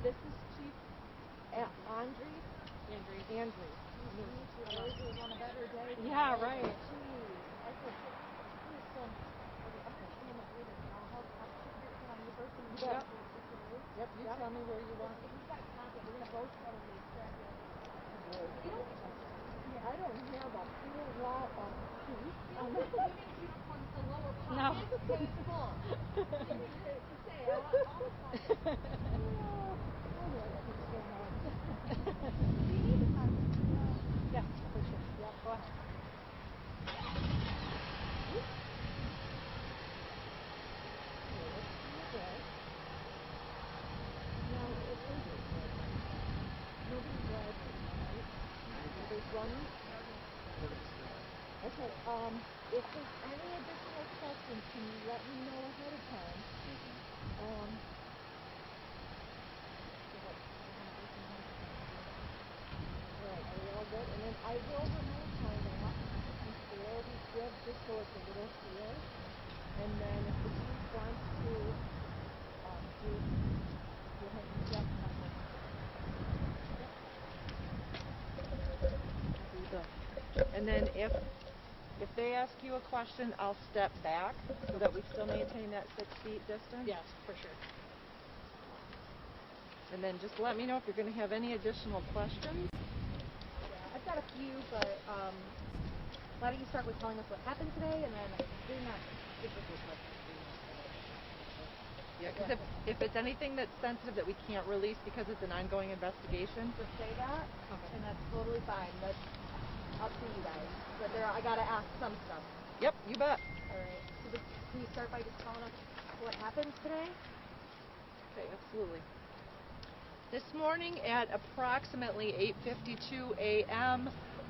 This is Chief Andre. Andre. Always was on a better day. Yeah, right. Jeez. I said, please don't. Okay, see you later. I'll figure it out. You first and you Yep. Yep, you tell me where you want. If you've got content, we're going to both probably extract it. You don't, I don't have a whole lot of teeth. you don't put the women's uniforms the lower pocket because it's full. You need to say, I want all the content. Do you need the content? Yes, for sure. Yeah, go ahead. Now, if nobody drives it, right? There's one. Okay, if there's any additional questions, can you let me know ahead of time? Alright, are we all good? And then I will remove my mask and stare these grids just so it's a little clear. And then if the chief wants to do your handicap, and then if they ask you a question, I'll step back so that we still maintain that 6 feet distance. Yes, for sure. And then just let me know if you're going to have any additional questions. Yeah, I've got a few, but why don't you start with telling us what happened today, and then do not skip with your questions. Yeah, because if it's anything that's sensitive that we can't release because it's an ongoing investigation. Just say that, Okay. and that's totally fine. That's up to you guys. But I got to ask some stuff. Yep, you bet. All right. So can you start by just telling us what happened today? Okay, absolutely. This morning at approximately 8:52 a.m.,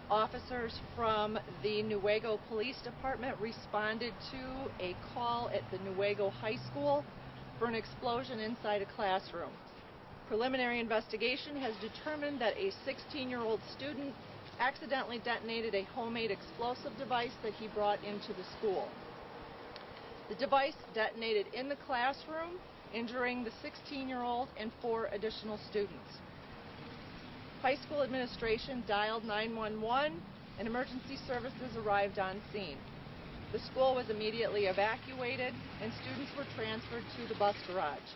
officers from the Newaygo Police Department responded to a call at the Newaygo High School for an explosion inside a classroom. Preliminary investigation has determined that a 16-year-old student accidentally detonated a homemade explosive device that he brought into the school. The device detonated in the classroom, injuring the 16-year-old and 4 additional students. High school administration dialed 911 and emergency services arrived on scene. The school was immediately evacuated and students were transferred to the bus garage.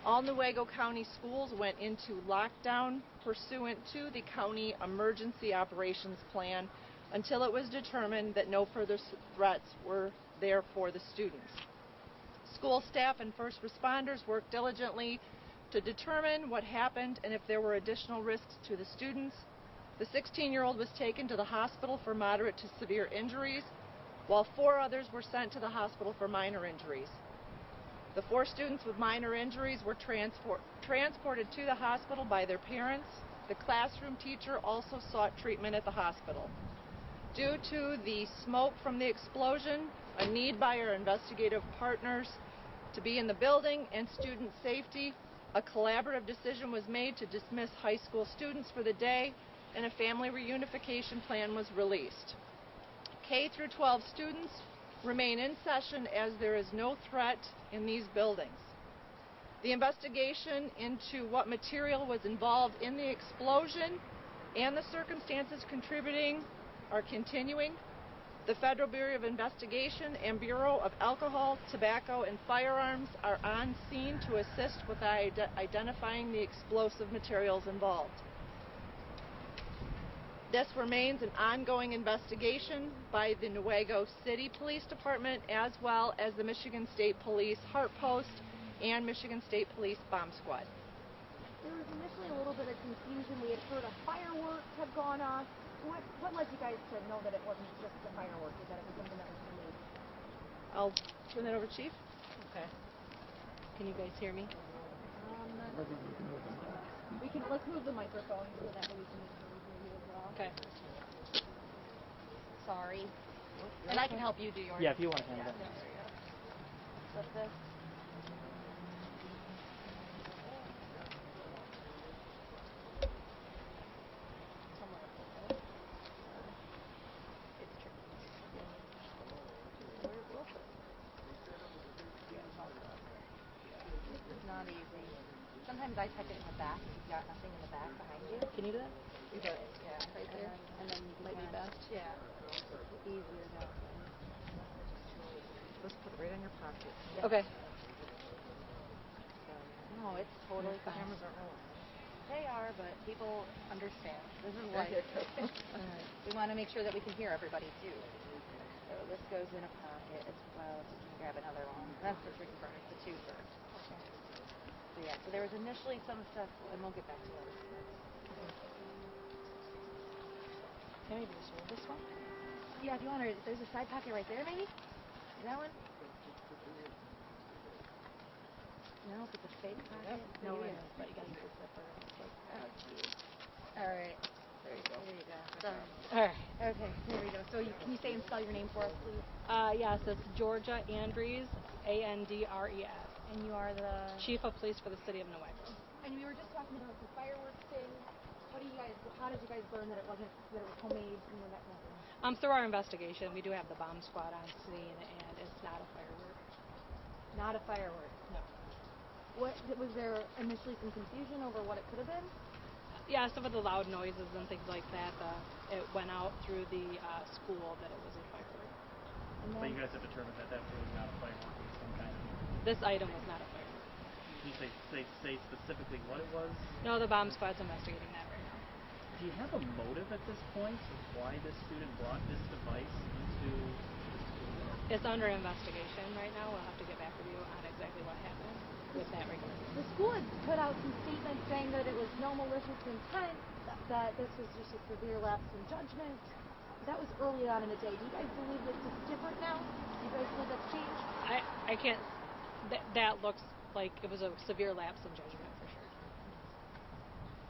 All Newaygo County schools went into lockdown pursuant to the county emergency operations plan until it was determined that no further threats were there for the students. School staff and first responders worked diligently to determine what happened and if there were additional risks to the students. The 16-year-old was taken to the hospital for moderate to severe injuries, while 4 others were sent to the hospital for minor injuries. The 4 students with minor injuries were transported to the hospital by their parents. The classroom teacher also sought treatment at the hospital. Due to the smoke from the explosion, a need by our investigative partners to be in the building, and student safety, a collaborative decision was made to dismiss high school students for the day, and a family reunification plan was released. K through 12 students remain in session as there is no threat in these buildings. The investigation into what material was involved in the explosion and the circumstances contributing are continuing. The Federal Bureau of Investigation and Bureau of Alcohol, Tobacco, and Firearms are on scene to assist with identifying the explosive materials involved. This remains an ongoing investigation by the Newaygo City Police Department as well as the Michigan State Police Heart Post and Michigan State Police Bomb Squad. There was initially a little bit of confusion. We had heard a firework had gone off. What led you guys to know that it wasn't just the fireworks, that it was something that was related? I'll turn that over, Chief. Okay. Can you guys hear me? Let's move the microphone so that way we can hear you as well. Okay. Sorry. And I can help you do yours. Yeah, if you want to handle it. There you go. Flip this. It's tricky. This is not easy. Sometimes I check it in the back if you've got nothing in the back behind you. Can you do that? You do it, yeah. Right there? And then you can Might be kinda, best. yeah. It's easier that way. Let's put it right in your pocket. Yeah. Okay. No, it's totally The fine. cameras aren't rolling. They are, but people understand. This is Right. life. We want to make sure that we can hear everybody too. So this goes in a pocket as well. If you can grab another one. That's the tricky part. It's the twofer. Okay. So yeah. So there was initially some stuff, and we'll get back to that. Can we just hold this one? Yeah. If you want to, there's a side pocket right there, maybe. That one. No, if it's a fake pocket. No, maybe it is, but you gotta use the zipper. Oh, geez. All right. There you go. There you go. Done. All right. Okay, here we go. So can you say and spell your name for us, please? Yes, it's Georgia Andres, Andres. And you are the... Chief of Police for the City of Newaygo. And we were just talking about the fireworks thing. How did you guys learn that it was homemade, that kind of thing? Through our investigation, we do have the bomb squad on scene, and it's not a firework. Not a firework. No. Was there initially some confusion over what it could have been? Yeah, some of the loud noises and things like that, it went out through the school that it was a firework. And But then, you guys have determined that that was not a firework. It was some kind of... This item was not a firework. Can you say specifically what it was? No, the bomb squad's investigating that right now. Do you have a motive at this point of why this student brought this device into the school? It's under investigation right now. We'll have to get back with you on exactly what happened with that regard. the school had put out some statements saying that it was no malicious intent, that this was just a severe lapse in judgment. That was early on in the day. Do you guys believe this is different now? Do you guys believe that's changed? I can't. That looks like it was a severe lapse in judgment for sure.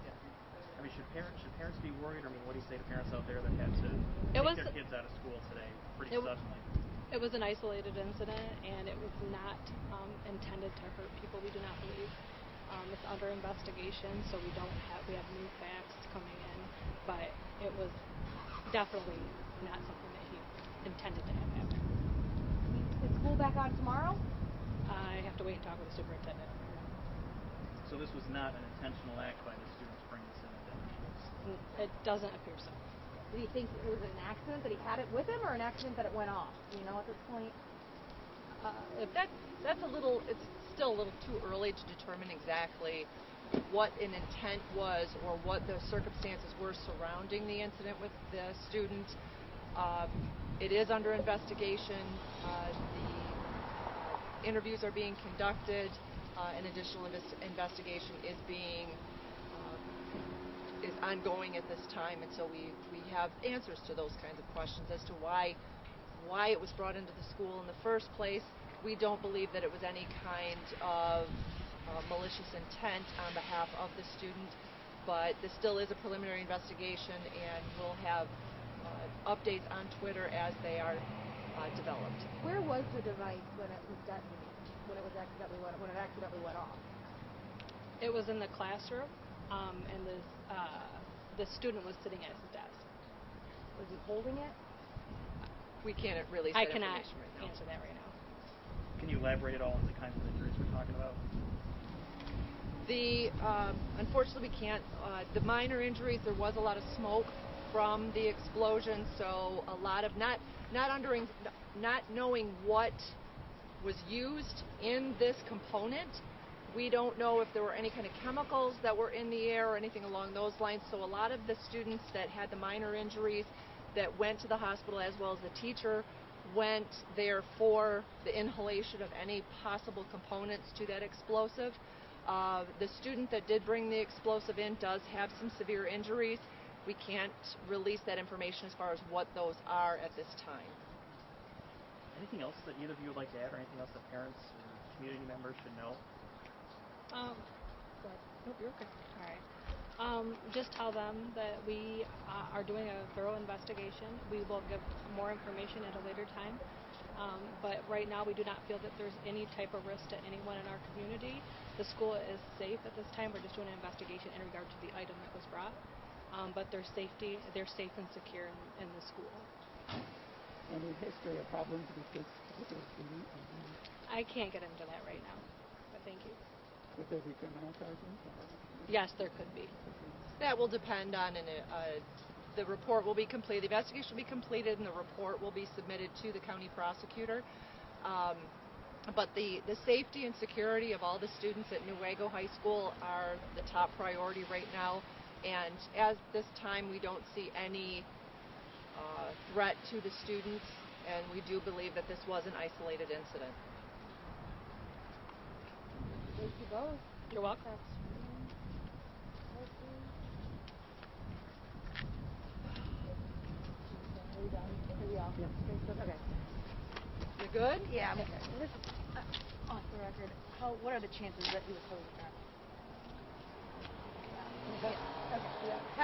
Yeah. I mean, should parents be worried? I mean, what do you say to parents out there that had to take their kids out of school today pretty suddenly? It was an isolated incident, and it was not intended to hurt people. We do not believe. It's under investigation, so we have new facts coming in, but it was definitely not something that he intended to have happen. Is school back on tomorrow? I have to wait and talk with the superintendent. So this was not an intentional act by the student to bring this in then? It doesn't appear so. Do you think it was an accident that he had it with him, or an accident that it went off? Do you know at this point? That's a little. It's still a little too early to determine exactly what an intent was or what the circumstances were surrounding the incident with the student. It is under investigation. The interviews are being conducted. An additional investigation is ongoing at this time until we have answers to those kinds of questions as to why it was brought into the school in the first place. We don't believe that it was any kind of malicious intent on behalf of the student, but this still is a preliminary investigation, and we'll have updates on Twitter as they are developed. Where was the device when it was detonated? When it accidentally went off? It was in the classroom, and the student was sitting at his desk. Was he holding it? We can't really say I cannot information right now. answer that right now. Can you elaborate at all on the kinds of injuries we're talking about? Unfortunately, we can't. The minor injuries, there was a lot of smoke from the explosion, so a lot of not knowing what was used in this component. We don't know if there were any kind of chemicals that were in the air or anything along those lines. So a lot of the students that had the minor injuries that went to the hospital, as well as the teacher, went there for the inhalation of any possible components to that explosive. The student that did bring the explosive in does have some severe injuries. We can't release that information as far as what those are at this time. Anything else that either of you would like to add, or anything else that parents or community members should know? Go ahead. Nope, you're okay. All right. Just tell them that we are doing a thorough investigation. We will give more information at a later time. But right now, we do not feel that there's any type of risk to anyone in our community. The school is safe at this time. We're just doing an investigation in regard to the item that was brought. But they're safe and secure in the school. Any history of problems with this particular student? I can't get into that right now, but thank you. Could there be criminal charges? Yes, there could be. That will depend on the report will be completed, the investigation will be completed, and the report will be submitted to the county prosecutor. But the safety and security of all the students at Newaygo High School are the top priority right now. And at this time, we don't see any threat to the students, and we do believe that this was an isolated incident. Thank you both. You're welcome. Are we done? Are we all? Yeah. Okay. You good? Yeah, I'm okay. This is off the record. What are the chances that he was totally drunk? Yeah. Okay. Yeah.